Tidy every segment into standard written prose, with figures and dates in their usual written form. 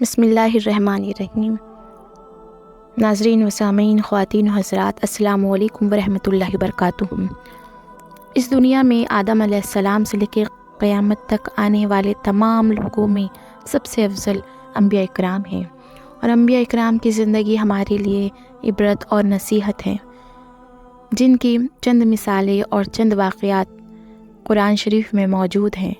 بسم اللہ الرحمن الرحیم۔ ناظرین و سامعین، خواتین و حضرات، السلام علیکم ورحمۃ اللہ وبرکاتہ۔ اس دنیا میں آدم علیہ السلام سے لے کے قیامت تک آنے والے تمام لوگوں میں سب سے افضل انبیاء اکرام ہیں، اور انبیاء اکرام کی زندگی ہمارے لیے عبرت اور نصیحت ہے، جن کی چند مثالیں اور چند واقعات قرآن شریف میں موجود ہیں۔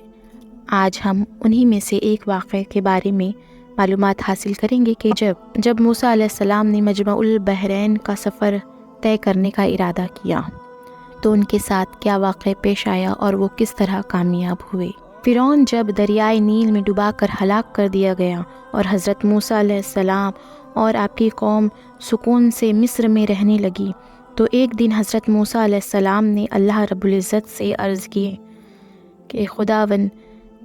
آج ہم انہی میں سے ایک واقعے کے بارے میں معلومات حاصل کریں گے کہ جب موسیٰ علیہ السلام نے مجمع البحرین کا سفر طے کرنے کا ارادہ کیا تو ان کے ساتھ کیا واقعہ پیش آیا اور وہ کس طرح کامیاب ہوئے۔ فرعون جب دریائے نیل میں ڈبا کر ہلاک کر دیا گیا اور حضرت موسیٰ علیہ السلام اور آپ کی قوم سکون سے مصر میں رہنے لگی، تو ایک دن حضرت موسیٰ علیہ السلام نے اللہ رب العزت سے عرض کیے کہ خداوند،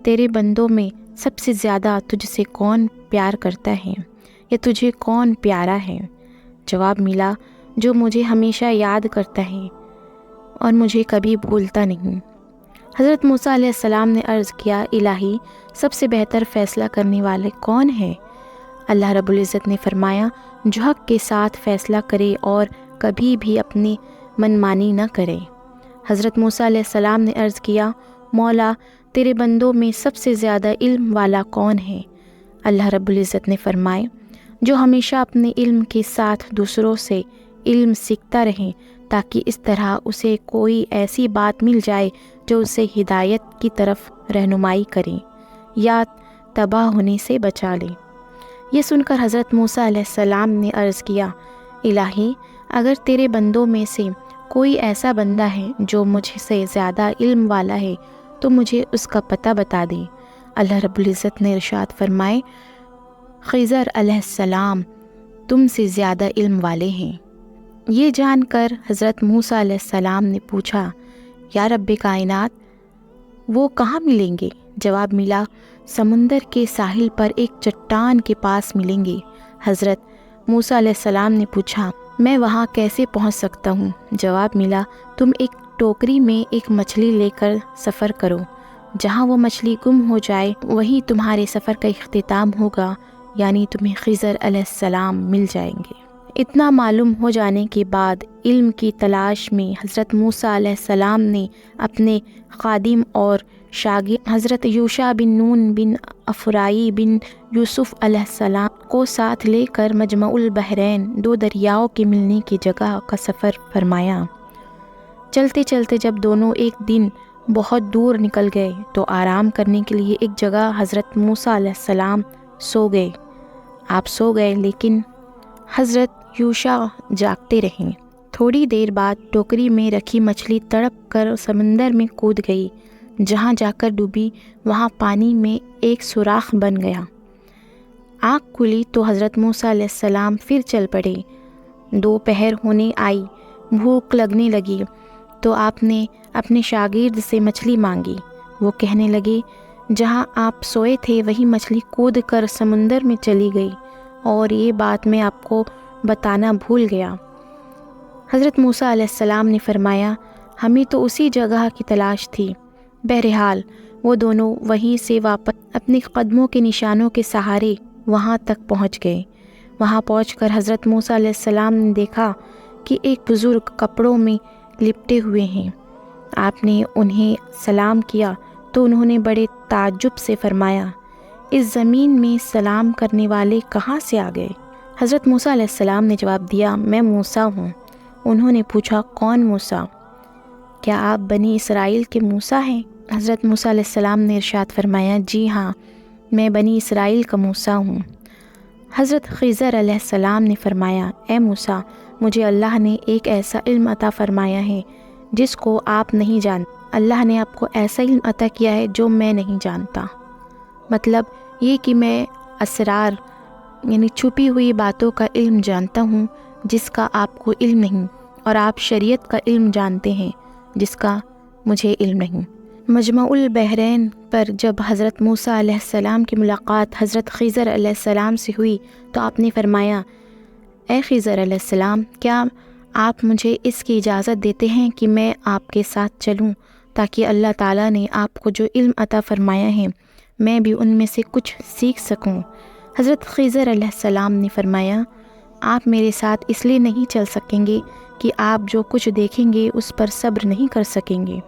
تیرے بندوں میں سب سے زیادہ تجھ سے کون پیار کرتا ہے یا تجھے کون پیارا ہے؟ جواب ملا، جو مجھے ہمیشہ یاد کرتا ہے اور مجھے کبھی بھولتا نہیں۔ حضرت موسیٰ علیہ السلام نے عرض کیا، الہی، سب سے بہتر فیصلہ کرنے والے کون ہیں؟ اللہ رب العزت نے فرمایا، جو حق کے ساتھ فیصلہ کرے اور کبھی بھی اپنی منمانی نہ کرے۔ حضرت موسیٰ علیہ السلام نے عرض کیا، مولا، تیرے بندوں میں سب سے زیادہ علم والا کون ہے؟ اللہ رب العزت نے فرمایا، جو ہمیشہ اپنے علم کے ساتھ دوسروں سے علم سیکھتا رہے، تاکہ اس طرح اسے کوئی ایسی بات مل جائے جو اسے ہدایت کی طرف رہنمائی کرے یا تباہ ہونے سے بچا لے۔ یہ سن کر حضرت موسیٰ علیہ السلام نے عرض کیا، الہی، اگر تیرے بندوں میں سے کوئی ایسا بندہ ہے جو مجھ سے زیادہ علم والا ہے تو مجھے اس کا پتہ بتا دے۔ اللہ رب العزت نے ارشاد فرمائے، خضر علیہ السلام تم سے زیادہ علم والے ہیں۔ یہ جان کر حضرت موسیٰ علیہ السلام نے پوچھا، یا رب کائنات، وہ کہاں ملیں گے؟ جواب ملا، سمندر کے ساحل پر ایک چٹان کے پاس ملیں گے۔ حضرت موسیٰ علیہ السلام نے پوچھا، میں وہاں کیسے پہنچ سکتا ہوں؟ جواب ملا، تم ایک ٹوکری میں ایک مچھلی لے کر سفر کرو، جہاں وہ مچھلی گم ہو جائے وہیں تمہارے سفر کا اختتام ہوگا، یعنی تمہیں خضر علیہ السلام مل جائیں گے۔ اتنا معلوم ہو جانے کے بعد علم کی تلاش میں حضرت موسیٰ علیہ السلام نے اپنے خادم اور شاگرد حضرت یوشع بن نون بن افرائی بن یوسف علیہ السلام کو ساتھ لے کر مجمع البحرین، دو دریاؤں کے ملنے کی جگہ کا سفر فرمایا۔ چلتے چلتے جب دونوں ایک دن بہت دور نکل گئے تو آرام کرنے کے لیے ایک جگہ حضرت موسیٰ علیہ السلام سو گئے۔ آپ سو گئے لیکن حضرت یوشع جاگتے رہیں۔ تھوڑی دیر بعد ٹوکری میں رکھی مچھلی تڑپ کر سمندر میں کود گئی۔ جہاں جا کر ڈوبی وہاں پانی میں ایک سوراخ بن گیا۔ آنکھ کھلی تو حضرت موسیٰ علیہ السلام پھر چل پڑے۔ دوپہر ہونے آئی، بھوک لگنے لگی تو آپ نے اپنے شاگرد سے مچھلی مانگی۔ وہ کہنے لگے، جہاں آپ سوئے تھے وہی مچھلی کود کر سمندر میں چلی گئی، اور یہ بات میں آپ کو بتانا بھول گیا۔ حضرت موسیٰ علیہ السلام نے فرمایا، ہمیں تو اسی جگہ کی تلاش تھی۔ بہرحال وہ دونوں وہیں سے واپس اپنے قدموں کے نشانوں کے سہارے وہاں تک پہنچ گئے۔ وہاں پہنچ کر حضرت موسیٰ علیہ السلام نے دیکھا کہ ایک بزرگ کپڑوں میں لپٹے ہوئے ہیں۔ آپ نے انہیں سلام کیا تو انہوں نے بڑے تعجب سے فرمایا، اس زمین میں سلام کرنے والے کہاں سے آ گئے؟ حضرت موسیٰ علیہ السلام نے جواب دیا، میں موسیٰ ہوں۔ انہوں نے پوچھا، کون موسیٰ؟ کیا آپ بنی اسرائیل کے موسیٰ ہیں؟ حضرت موسیٰ علیہ السلام نے ارشاد فرمایا، جی ہاں، میں بنی اسرائیل کا موسیٰ ہوں۔ حضرت خضر علیہ السلام نے فرمایا، اے موسیٰ، مجھے اللہ نے ایک ایسا علم عطا فرمایا ہے جس کو آپ نہیں جانتے۔ اللہ نے آپ کو ایسا علم عطا کیا ہے جو میں نہیں جانتا۔ مطلب یہ کہ میں اسرار یعنی چھپی ہوئی باتوں کا علم جانتا ہوں جس کا آپ کو علم نہیں، اور آپ شریعت کا علم جانتے ہیں جس کا مجھے علم نہیں۔ مجمع البحرین پر جب حضرت موسیٰ علیہ السلام کی ملاقات حضرت خضر علیہ السلام سے ہوئی تو آپ نے فرمایا، اے خضر علیہ السلام، کیا آپ مجھے اس کی اجازت دیتے ہیں کہ میں آپ کے ساتھ چلوں تاکہ اللہ تعالیٰ نے آپ کو جو علم عطا فرمایا ہے میں بھی ان میں سے کچھ سیکھ سکوں؟ حضرت خضر علیہ السلام نے فرمایا آپ میرے ساتھ اس لیے نہیں چل سکیں گے کہ آپ جو کچھ دیکھیں گے اس پر صبر نہیں کر سکیں گے۔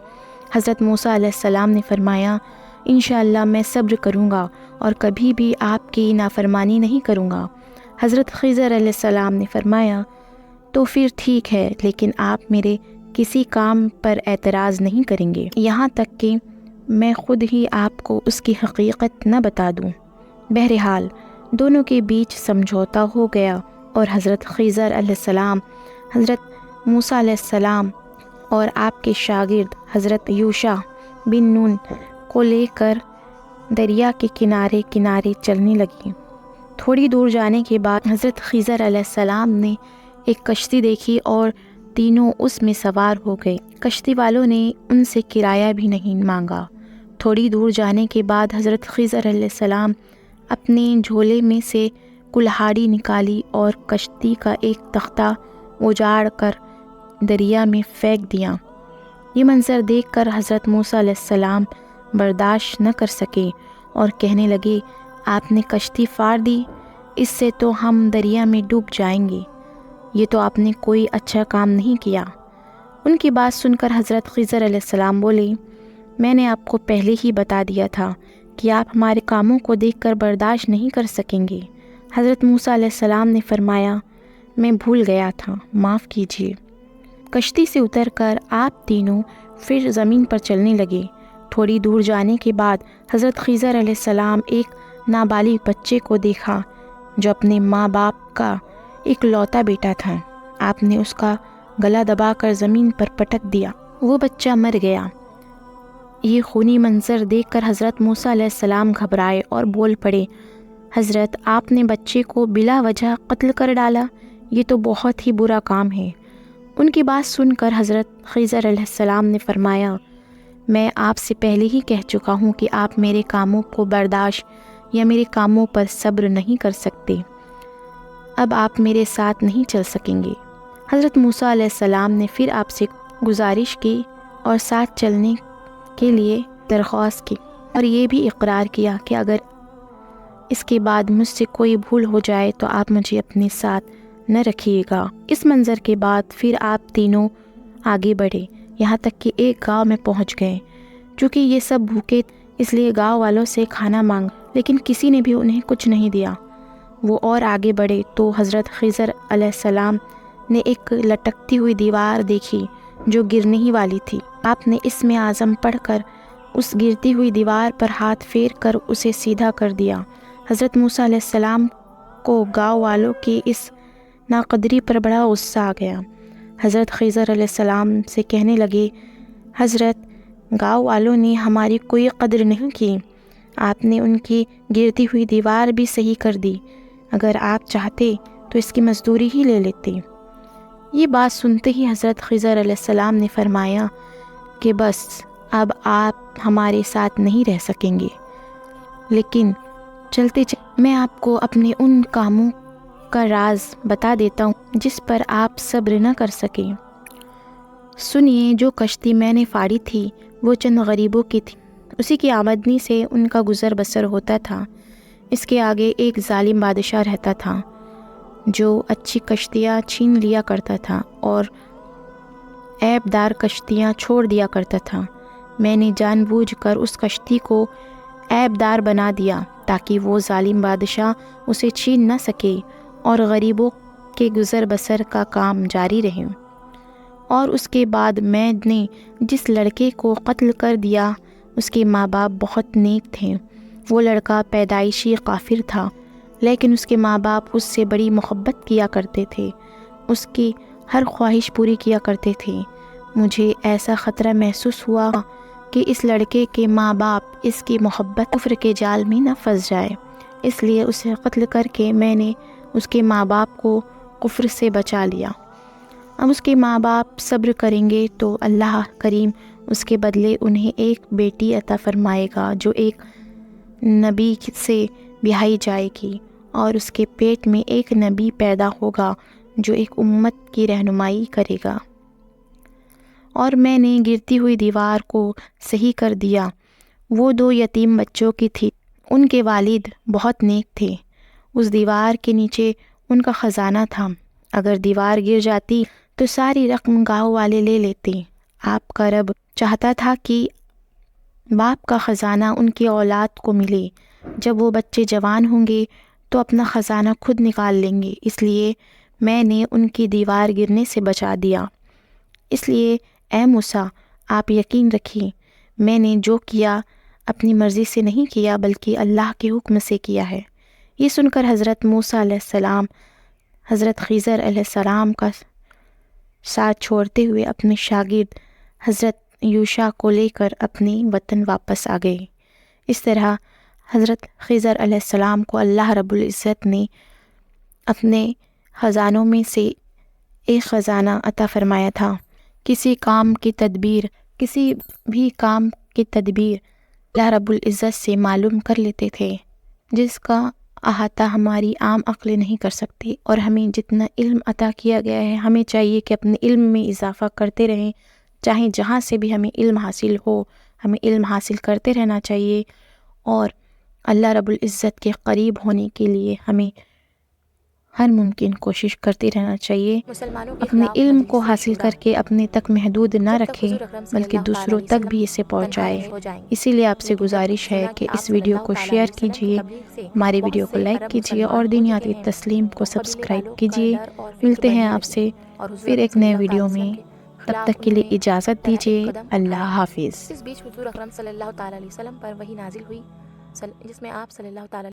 حضرت موسیٰ علیہ السلام نے فرمایا انشاءاللہ میں صبر کروں گا اور کبھی بھی آپ کی نافرمانی نہیں کروں گا۔ حضرت خضر علیہ السلام نے فرمایا تو پھر ٹھیک ہے، لیکن آپ میرے کسی کام پر اعتراض نہیں کریں گے یہاں تک کہ میں خود ہی آپ کو اس کی حقیقت نہ بتا دوں۔ بہرحال دونوں کے بیچ سمجھوتا ہو گیا اور حضرت خضر علیہ السلام حضرت موسیٰ علیہ السلام اور آپ کے شاگرد حضرت یوشع بن نون کو لے کر دریا کے کنارے کنارے چلنے لگی۔ تھوڑی دور جانے کے بعد حضرت خضر علیہ السلام نے ایک کشتی دیکھی اور تینوں اس میں سوار ہو گئے۔ کشتی والوں نے ان سے کرایہ بھی نہیں مانگا۔ تھوڑی دور جانے کے بعد حضرت خضر علیہ السلام اپنے جھولے میں سے کلہاڑی نکالی اور کشتی کا ایک تختہ اجاڑ کر دریا میں پھینک دیا۔ یہ منظر دیکھ کر حضرت موسیٰ علیہ السلام برداشت نہ کر سکے اور کہنے لگے آپ نے کشتی پھاڑ دی، اس سے تو ہم دریا میں ڈوب جائیں گے، یہ تو آپ نے کوئی اچھا کام نہیں کیا۔ ان کی بات سن کر حضرت خضر علیہ السلام بولے میں نے آپ کو پہلے ہی بتا دیا تھا کہ آپ ہمارے کاموں کو دیکھ کر برداشت نہیں کر سکیں گے۔ حضرت موسیٰ علیہ السلام نے فرمایا میں بھول گیا تھا، معاف کیجیے۔ کشتی سے اتر کر آپ تینوں پھر زمین پر چلنے لگے۔ تھوڑی دور جانے کے بعد حضرت خضر علیہ السلام ایک نابالغ بچے کو دیکھا جو اپنے ماں باپ کا اکلوتا بیٹا تھا۔ آپ نے اس کا گلا دبا کر زمین پر پٹک دیا، وہ بچہ مر گیا۔ یہ خونی منظر دیکھ کر حضرت موسیٰ علیہ السلام گھبرائے اور بول پڑے حضرت آپ نے بچے کو بلا وجہ قتل کر ڈالا، یہ تو بہت ہی برا کام ہے۔ ان کی بات سن کر حضرت خضر علیہ السلام نے فرمایا میں آپ سے پہلے ہی کہہ چکا ہوں کہ آپ میرے کاموں کو برداشت یا میرے کاموں پر صبر نہیں کر سکتے، اب آپ میرے ساتھ نہیں چل سکیں گے۔ حضرت موسیٰ علیہ السلام نے پھر آپ سے گزارش کی اور ساتھ چلنے کے لیے درخواست کی اور یہ بھی اقرار کیا کہ اگر اس کے بعد مجھ سے کوئی بھول ہو جائے تو آپ مجھے اپنے ساتھ نہ رکھیے گا۔ اس منظر کے بعد پھر آپ تینوں آگے بڑھے یہاں تک کہ ایک گاؤں میں پہنچ گئے۔ چونکہ یہ سب بھوکے اس لیے گاؤں والوں سے کھانا مانگا، لیکن کسی نے بھی انہیں کچھ نہیں دیا۔ وہ اور آگے بڑھے تو حضرت خضر علیہ السلام نے ایک لٹکتی ہوئی دیوار دیکھی جو گرنے ہی والی تھی۔ آپ نے اسم اعظم پڑھ کر اس گرتی ہوئی دیوار پر ہاتھ پھیر کر اسے سیدھا کر دیا۔ حضرت موسیٰ علیہ السلام کو گاؤں والوں کی اس ناقدری پر بڑا غصہ آ گیا۔ حضرت خضر علیہ السلام سے کہنے لگے حضرت گاؤں والوں نے ہماری کوئی قدر نہیں کی، آپ نے ان کی گرتی ہوئی دیوار بھی صحیح کر دی، اگر آپ چاہتے تو اس کی مزدوری ہی لے لیتے۔ یہ بات سنتے ہی حضرت خضر علیہ السلام نے فرمایا کہ بس اب آپ ہمارے ساتھ نہیں رہ سکیں گے، لیکن چلتے میں آپ کو اپنے ان کاموں کا راز بتا دیتا ہوں جس پر آپ صبر نہ کر سکیں۔ سنیے، جو کشتی میں نے پھاڑی تھی وہ چند غریبوں کی تھی، اسی کی آمدنی سے ان کا گزر بسر ہوتا تھا۔ اس کے آگے ایک ظالم بادشاہ رہتا تھا جو اچھی کشتیاں چھین لیا کرتا تھا اور عیب دار کشتیاں چھوڑ دیا کرتا تھا۔ میں نے جان بوجھ کر اس کشتی کو عیب دار بنا دیا تاکہ وہ ظالم بادشاہ اسے چھین نہ سکے اور غریبوں کے گزر بسر کا کام جاری رہے۔ اور اس کے بعد میں نے جس لڑکے کو قتل کر دیا اس کے ماں باپ بہت نیک تھے۔ وہ لڑکا پیدائشی کافر تھا، لیکن اس کے ماں باپ اس سے بڑی محبت کیا کرتے تھے، اس کی ہر خواہش پوری کیا کرتے تھے۔ مجھے ایسا خطرہ محسوس ہوا کہ اس لڑکے کے ماں باپ اس کی محبت کفر کے جال میں نہ پھنس جائے، اس لیے اسے قتل کر کے میں نے اس کے ماں باپ کو کفر سے بچا لیا۔ اب اس کے ماں باپ صبر کریں گے تو اللہ کریم اس کے بدلے انہیں ایک بیٹی عطا فرمائے گا جو ایک نبی سے بیاہی جائے گی، اور اس کے پیٹ میں ایک نبی پیدا ہوگا جو ایک امت کی رہنمائی کرے گا۔ اور میں نے گرتی ہوئی دیوار کو صحیح کر دیا۔ وہ 2 یتیم بچوں کی تھی، ان کے والد بہت نیک تھے، اس دیوار کے نیچے ان کا خزانہ تھا۔ اگر دیوار گر جاتی تو ساری رقم گاؤں والے لے لیتے۔ آپ کا رب چاہتا تھا کہ باپ کا خزانہ ان کی اولاد کو ملے۔ جب وہ بچے جوان ہوں گے تو اپنا خزانہ خود نکال لیں گے، اس لیے میں نے ان کی دیوار گرنے سے بچا دیا۔ اس لیے اے موسیٰ، آپ یقین رکھیں میں نے جو کیا اپنی مرضی سے نہیں کیا بلکہ اللہ کے حکم سے کیا ہے۔ یہ سن کر حضرت موسیٰ علیہ السلام حضرت خضر علیہ السلام کا ساتھ چھوڑتے ہوئے اپنے شاگرد حضرت یوشع کو لے کر اپنے وطن واپس آ گئے۔ اس طرح حضرت خضر علیہ السلام کو اللہ رب العزت نے اپنے خزانوں میں سے ایک خزانہ عطا فرمایا تھا۔ کسی بھی کام کی تدبیر اللہ رب العزت سے معلوم کر لیتے تھے، جس کا احاطہ ہماری عام عقل نہیں کر سکتی۔ اور ہمیں جتنا علم عطا کیا گیا ہے ہمیں چاہیے کہ اپنے علم میں اضافہ کرتے رہیں، چاہے جہاں سے بھی ہمیں علم حاصل ہو ہمیں علم حاصل کرتے رہنا چاہیے، اور اللہ رب العزت کے قریب ہونے کے لیے ہمیں ہر ممکن کوشش کرتے رہنا چاہیے۔ اپنے علم کو حاصل کر کے اپنے تک محدود نہ رکھیں بلکہ دوسروں تک بھی اسے پہنچائیں۔ اسی لیے آپ سے گزارش ہے کہ اس ویڈیو کو شیئر کیجیے، ہماری ویڈیو کو لائک کیجیے اور دینیاتی تسلیم کو سبسکرائب کیجیے۔ ملتے ہیں آپ سے پھر ایک نئے ویڈیو میں، تب تک کے لیے اجازت دیجیے۔ اللہ حافظ۔ اس بیچ حضور اکرم صلی اللہ تعالیٰ علیہ وسلم پر وحی نازل ہوئی جس میں آپ صلی اللہ تعالیٰ